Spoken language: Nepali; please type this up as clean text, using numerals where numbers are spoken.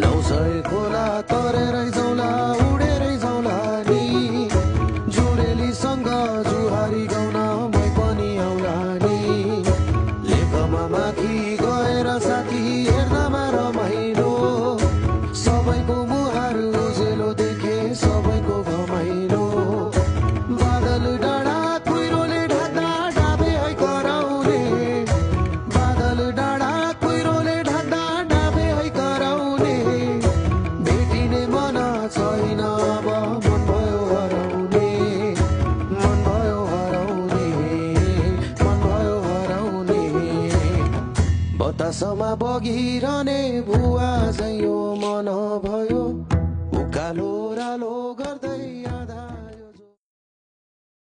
नौसय खोला तरेरै जाउँला उडेरै जाउँला नि जुरेलीसँग जुहारी गाउन मै पनि आउला नि लेखमा माथि गएर साथी हेर्दामा रमाइलो सबैको मुहार उजेलो देखे सबैको घमाइलो बादल डाँडा कुहिरोले ढाक्दा डाबे है कराउने बादल डाँडा कुहिरोले ढाक्दा डाबे है कराउने भेटिने मन छैन अब मन भयो हराउने मन भयो हराउने मन भयो हराउने बतासमा बगिरहने भुवा